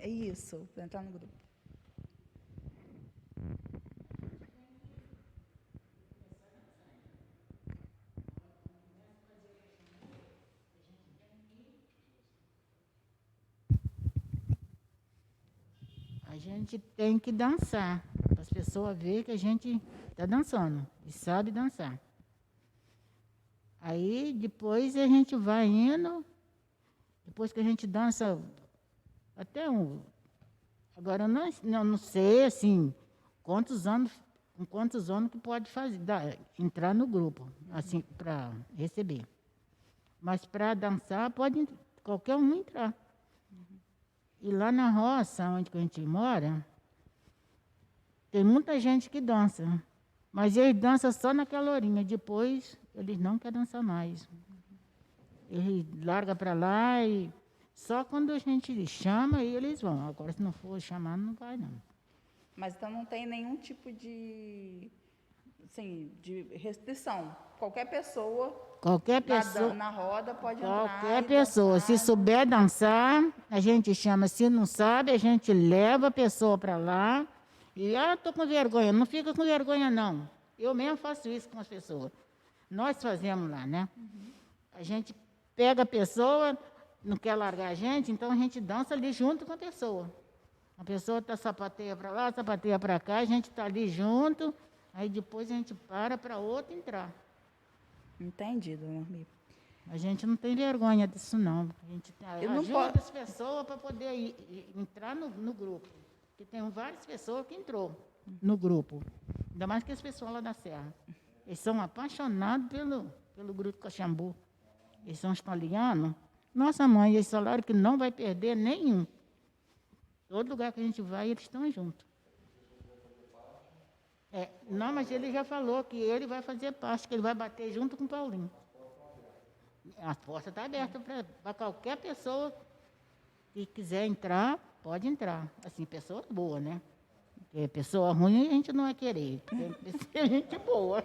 É isso, para entrar no grupo. A gente tem que dançar, para as pessoas verem que a gente está dançando e sabe dançar. Aí, depois, a gente vai indo, depois que a gente dança até agora, eu não sei, assim, com quantos anos que pode entrar no grupo, assim, para receber. Mas para dançar, pode qualquer um entrar. E lá na roça, onde a gente mora, tem muita gente que dança. Mas eles dançam só naquela horinha, depois eles não querem dançar mais. Eles largam para lá e só quando a gente chama, eles vão. Agora, se não for chamar, não vai, não. Mas então não tem nenhum tipo de restrição. Qualquer pessoa na roda pode entrar. Qualquer pessoa. Se souber dançar, a gente chama. Se não sabe, a gente leva a pessoa para lá. E, estou com vergonha. Não fica com vergonha, não. Eu mesmo faço isso com as pessoas. Nós fazemos lá, né? A gente pega a pessoa, não quer largar a gente, então a gente dança ali junto com a pessoa. A pessoa sapateia para lá, sapateia para cá, a gente está ali junto, aí depois a gente para outra entrar. Entendi, dona Ormi. A gente não tem vergonha disso, não. A gente Eu não ajuda posso- as pessoas para poder entrar no grupo. Porque tem várias pessoas que entrou no grupo. Ainda mais que as pessoas lá da Serra. Eles são apaixonados pelo grupo Caxambu. Eles são italianos. Nossa, mãe, eles falaram que não vai perder nenhum. Todo lugar que a gente vai, eles estão juntos. Não, mas ele já falou que ele vai fazer parte, que ele vai bater junto com o Paulinho. A porta está aberta para qualquer pessoa que quiser entrar, pode entrar. Assim, pessoa boa, né? Porque pessoa ruim a gente não vai querer. Tem que ser gente boa.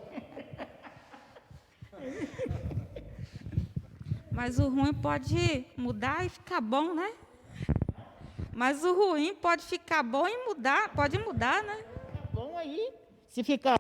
Mas o ruim pode mudar e ficar bom, né? Mas o ruim pode ficar bom e mudar, pode mudar, né? Tá bom aí, se ficar.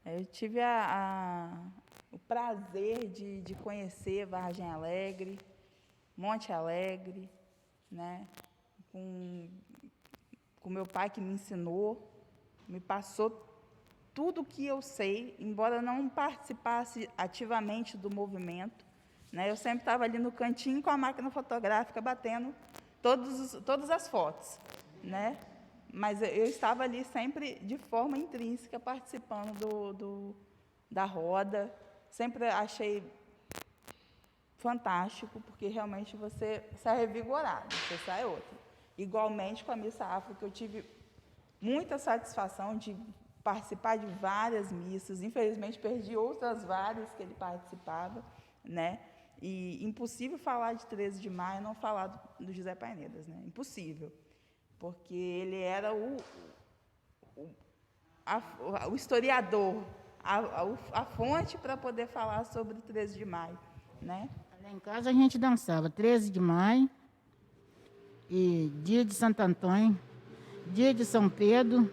Eu tive o prazer de conhecer Vargem Alegre, Monte Alegre, né? Com meu pai que me ensinou, me passou tudo o que eu sei, embora não participasse ativamente do movimento, né? Eu sempre estava ali no cantinho com a máquina fotográfica batendo todas as fotos, né? Mas eu estava ali sempre de forma intrínseca participando da roda. Sempre achei fantástico, porque realmente você sai revigorado, você sai outro. Igualmente com a Missa Afro, que eu tive muita satisfação de participar de várias missas. Infelizmente, perdi outras várias que ele participava, né? E impossível falar de 13 de maio e não falar do José Painedas, né? Impossível. Porque ele era o historiador, a fonte para poder falar sobre o 13 de maio, né? Lá em casa a gente dançava 13 de maio, e dia de Santo Antônio, dia de São Pedro,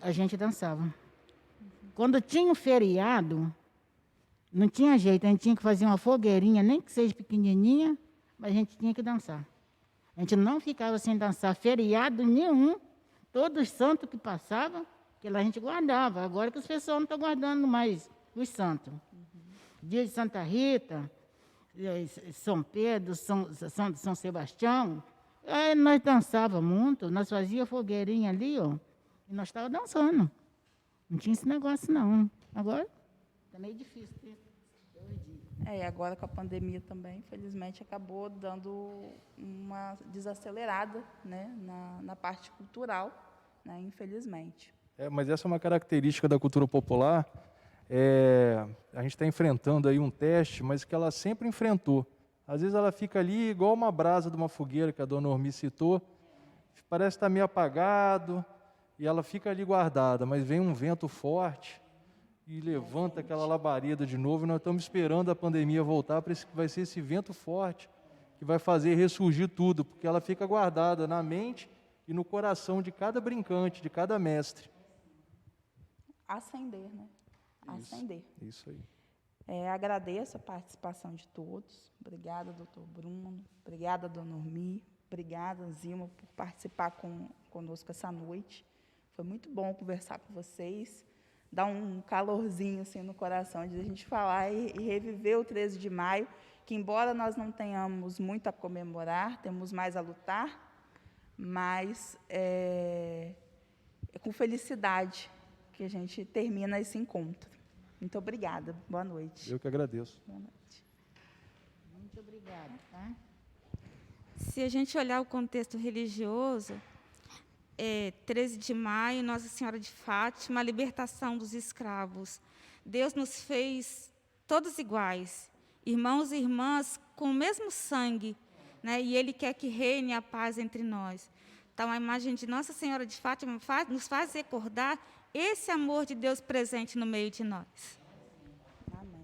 a gente dançava. Quando tinha um feriado, não tinha jeito, a gente tinha que fazer uma fogueirinha, nem que seja pequenininha, mas a gente tinha que dançar. A gente não ficava sem dançar feriado nenhum. Todos os santos que passavam, que lá a gente guardava. Agora que os pessoal não estão guardando mais os santos. Dia de Santa Rita, São Pedro, São Sebastião, aí nós dançávamos muito, nós fazíamos fogueirinha ali, ó, e nós estávamos dançando. Não tinha esse negócio, não. Agora está meio difícil ter 2 dias. E agora com a pandemia também, infelizmente, acabou dando uma desacelerada, né, na parte cultural, né, infelizmente. Mas essa é uma característica da cultura popular. A gente está enfrentando aí um teste, mas que ela sempre enfrentou. Às vezes ela fica ali igual uma brasa de uma fogueira que a dona Ormi citou, parece estar meio apagado, e ela fica ali guardada, mas vem um vento forte e levanta aquela labareda de novo, e nós estamos esperando a pandemia voltar, para que vai ser esse vento forte que vai fazer ressurgir tudo, porque ela fica guardada na mente e no coração de cada brincante, de cada mestre. Acender, né? Acender. Isso aí. Agradeço a participação de todos. Obrigada, doutor Bruno. Obrigada, dona Ormi. Obrigada, Zilma, por participar conosco essa noite. Foi muito bom conversar com vocês. Dá um calorzinho assim no coração de a gente falar e reviver o 13 de maio, que embora nós não tenhamos muito a comemorar, temos mais a lutar, mas é com felicidade que a gente termina esse encontro. Muito obrigada. Boa noite. Eu que agradeço. Boa noite. Muito obrigada, tá? Se a gente olhar o contexto religioso, 13 de maio, Nossa Senhora de Fátima, a libertação dos escravos. Deus nos fez todos iguais, irmãos e irmãs com o mesmo sangue, né? E Ele quer que reine a paz entre nós. Então, a imagem de Nossa Senhora de Fátima nos faz recordar esse amor de Deus presente no meio de nós. Amém.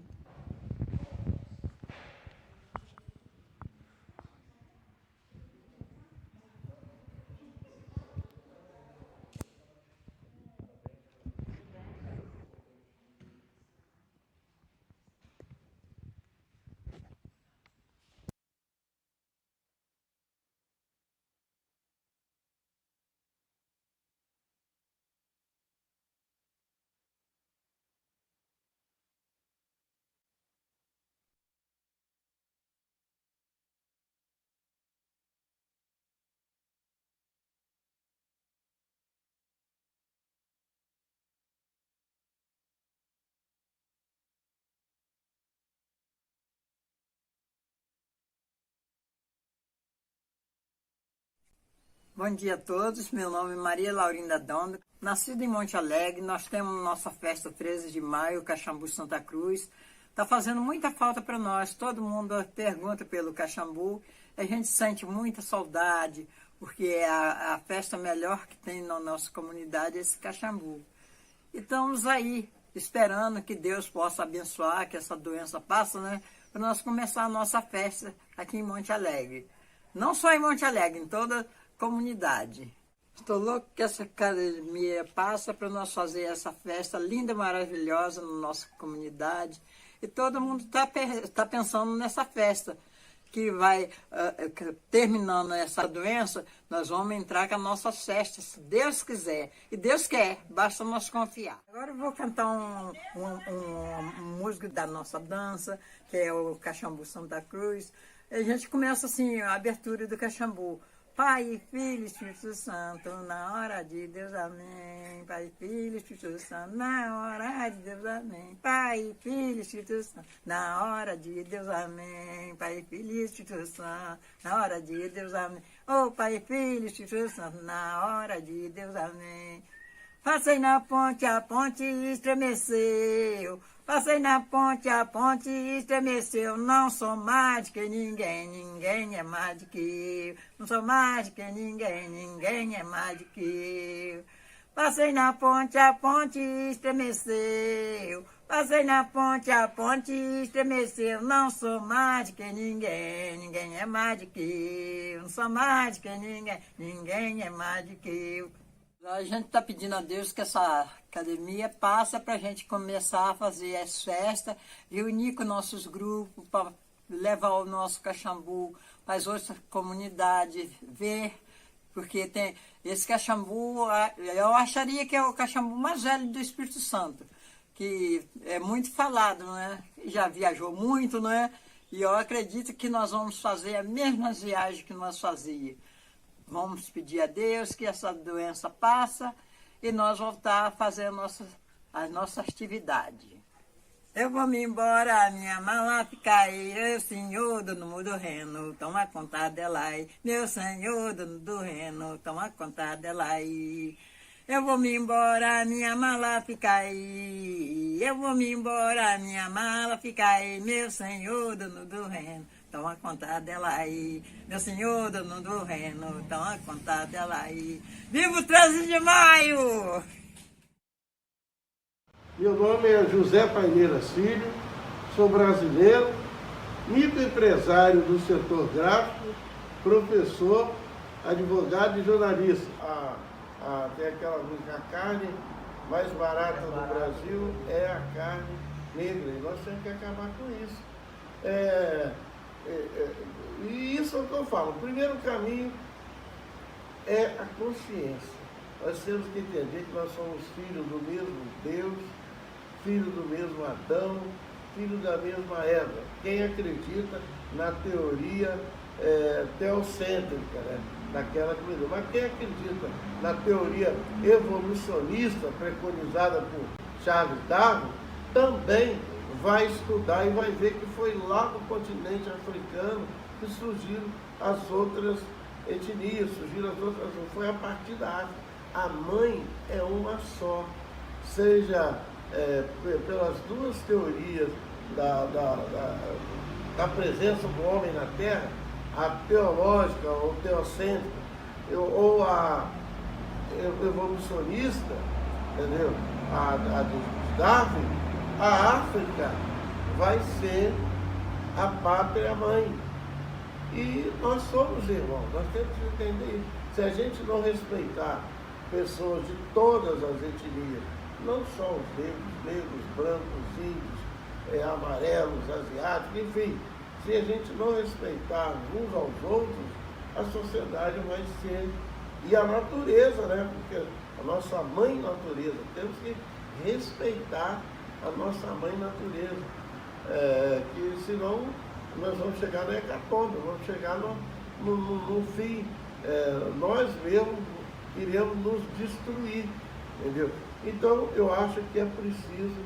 Bom dia a todos, meu nome é Maria Laurinda Dondo, nascida em Monte Alegre. Nós temos nossa festa 13 de maio, Caxambu Santa Cruz. Está fazendo muita falta para nós, todo mundo pergunta pelo Caxambu, a gente sente muita saudade, porque é a festa melhor que tem na nossa comunidade, esse Caxambu. E estamos aí, esperando que Deus possa abençoar, que essa doença passe, né? Para nós começar a nossa festa aqui em Monte Alegre. Não só em Monte Alegre, em toda comunidade. Estou louco que essa academia passa para nós fazer essa festa linda, maravilhosa na nossa comunidade. E todo mundo tá pensando nessa festa, que vai, terminando essa doença, nós vamos entrar com as nossas festas, se Deus quiser. E Deus quer, basta nós confiar. Agora eu vou cantar um música da nossa dança, que é o Caxambu Santa Cruz. A gente começa assim, a abertura do Caxambu. Pai, Filho, Espírito Santo, na hora de Deus, amém. Pai, Filho, Espírito Santo, na hora de Deus, amém. Pai, Filho, Espírito Santo, na hora de Deus, amém. Pai, Filho, Espírito Santo, na hora de Deus, amém. Oh, Pai, Filho, Espírito Santo, na hora de Deus, amém. Passei na ponte, a ponte estremeceu. Passei na ponte, a ponte estremeceu. Não sou mais de que ninguém, ninguém é mais de que eu. Não sou mais de que ninguém, ninguém é mais de que eu. Passei na ponte, a ponte estremeceu. Passei na ponte, a ponte estremeceu. Não sou mais de que ninguém, ninguém é mais de que eu. Não sou mais de que ninguém, ninguém é mais de que eu. A gente está pedindo a Deus que essa academia passe para a gente começar a fazer as festas, reunir com nossos grupos, para levar o nosso Caxambu para as outras comunidades, ver, porque tem esse Caxambu, eu acharia que é o Caxambu mais velho do Espírito Santo, que é muito falado, né? Já viajou muito, né? E eu acredito que nós vamos fazer a mesma viagem que nós fazíamos. Vamos pedir a Deus que essa doença passe e nós voltar a fazer as nossas atividades. Eu vou me embora, minha mala fica aí, meu senhor, dono do reino, toma conta dela aí. Meu senhor, dono do reino, toma conta dela aí. Eu vou me embora, minha mala fica aí. Eu vou me embora, minha mala fica aí, meu senhor, dono do reino. Toma conta dela aí, meu senhor, dono do reino, toma conta dela aí. Viva o 13 de maio! Meu nome é José Paineiras Filho, sou brasileiro, microempresário do setor gráfico, professor, advogado e jornalista. Tem aquela música, a carne mais barata do Brasil é a carne negra, e nós temos que acabar com isso. E isso é o que eu falo. O primeiro caminho é a consciência. Nós temos que entender que nós somos filhos do mesmo Deus, filhos do mesmo Adão, filhos da mesma Eva. Quem acredita na teoria teocêntrica, né? Daquela comida. Mas quem acredita na teoria evolucionista preconizada por Charles Darwin, também vai estudar e vai ver que foi lá no continente africano que surgiram as outras etnias, foi a partir da África. A mãe é uma só, seja pelas duas teorias da presença do homem na Terra, a teológica ou teocêntrica, ou a evolucionista, entendeu? A de Darwin, a África vai ser a pátria-mãe. E nós somos irmãos, nós temos que entender isso. Se a gente não respeitar pessoas de todas as etnias, não só os negros, brancos, índios, amarelos, asiáticos, enfim, se a gente não respeitar uns aos outros, a sociedade vai ser, e a natureza, né? Porque a nossa mãe natureza, temos que respeitar a nossa mãe natureza, que senão nós vamos chegar na hecatombe, vamos chegar no fim, nós mesmos iremos nos destruir, entendeu? Então eu acho que é preciso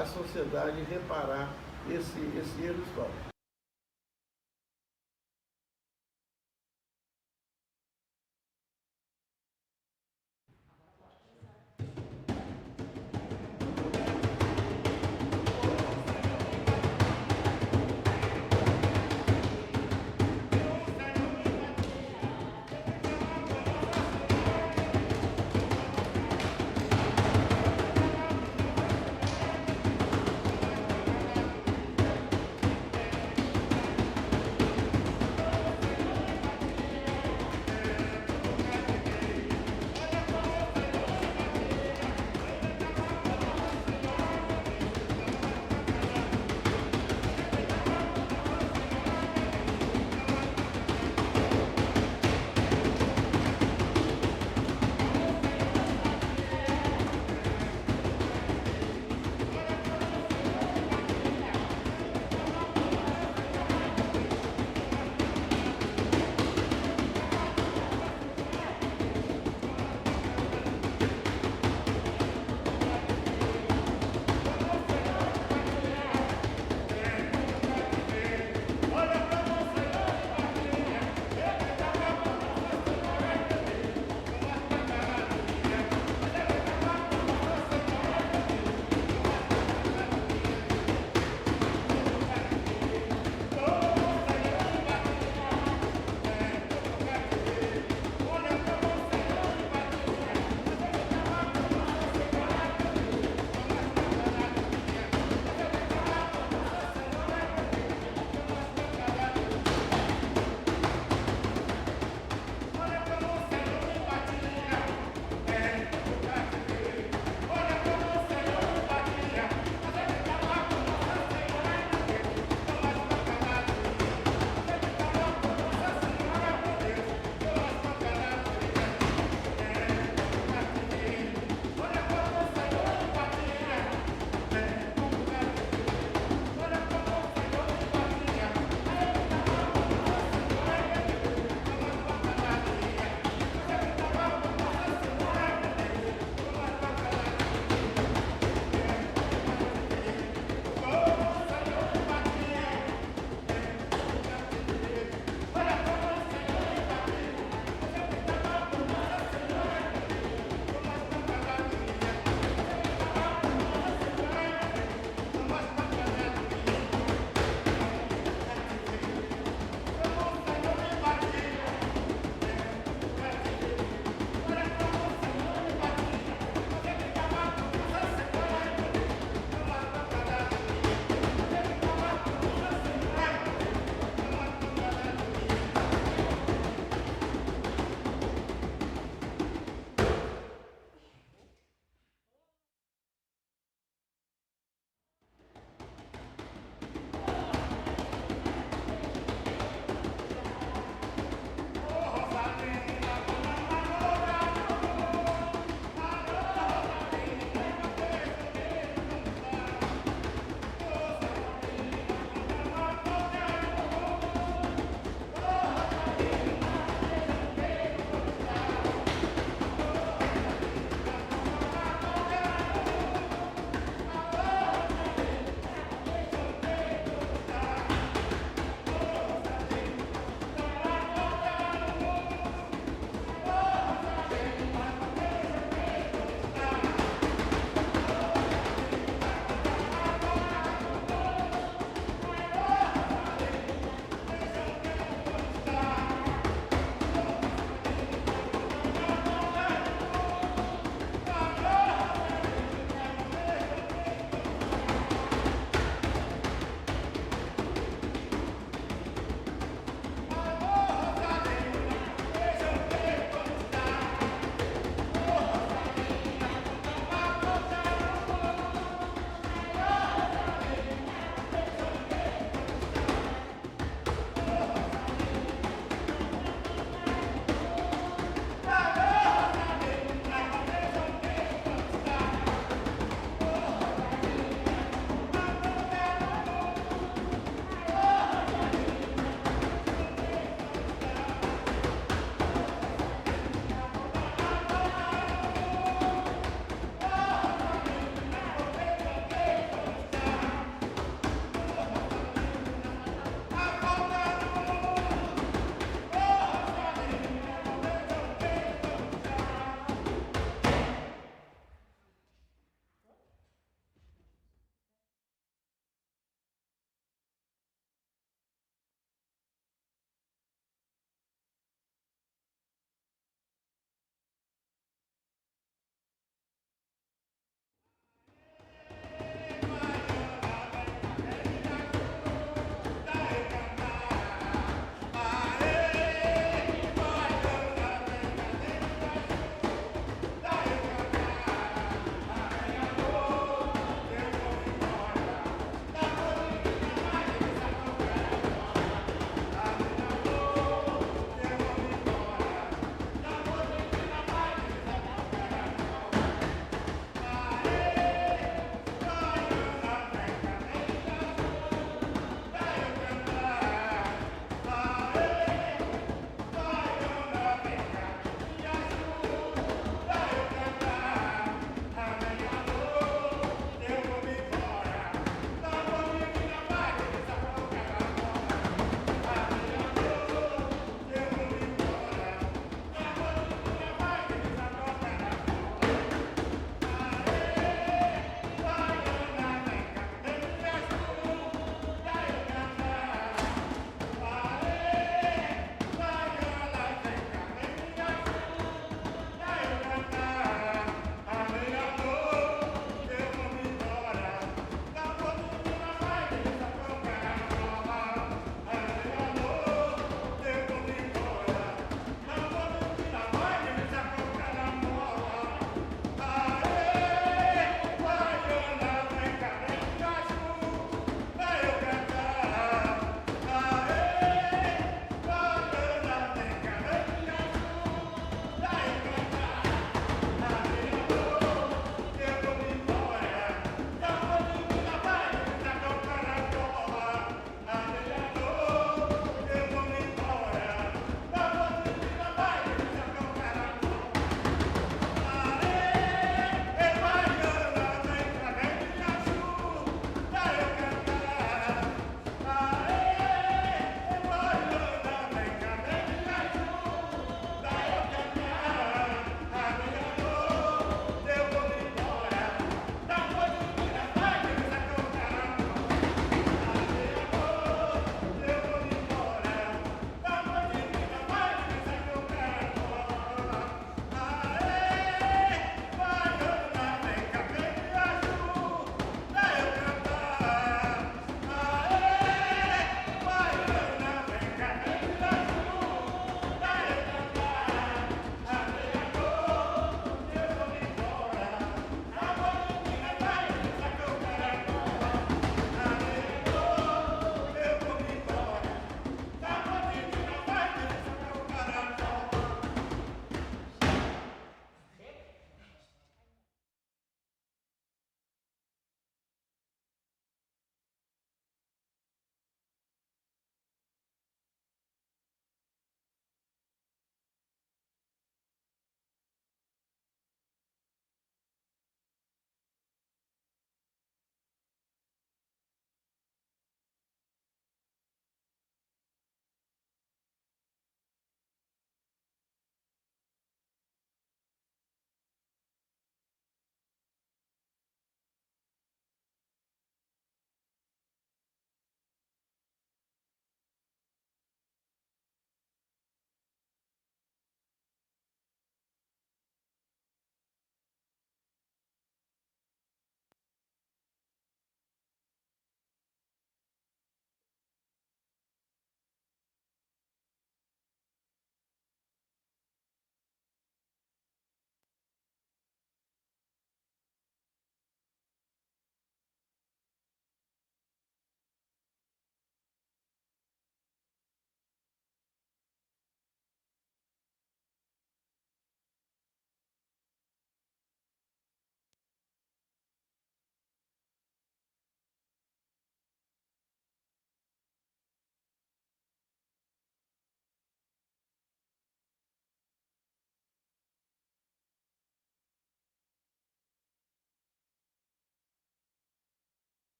a sociedade reparar esse erro histórico.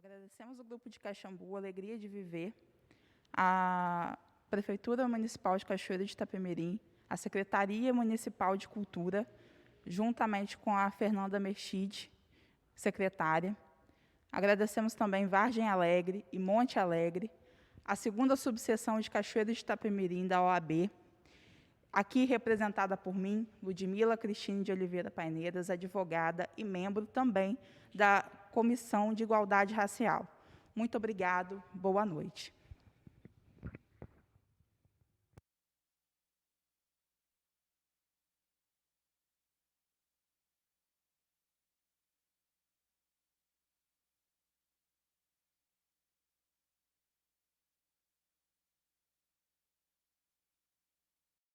Agradecemos o Grupo de Caxambu, Alegria de Viver, a Prefeitura Municipal de Cachoeira de Itapemirim, a Secretaria Municipal de Cultura, juntamente com a Fernanda Merchide, secretária. Agradecemos também Vargem Alegre e Monte Alegre, a 2ª subseção de Cachoeira de Itapemirim da OAB, aqui representada por mim, Ludmila Cristine de Oliveira Paineiras, advogada e membro também da Comissão de Igualdade Racial. Muito obrigado, boa noite.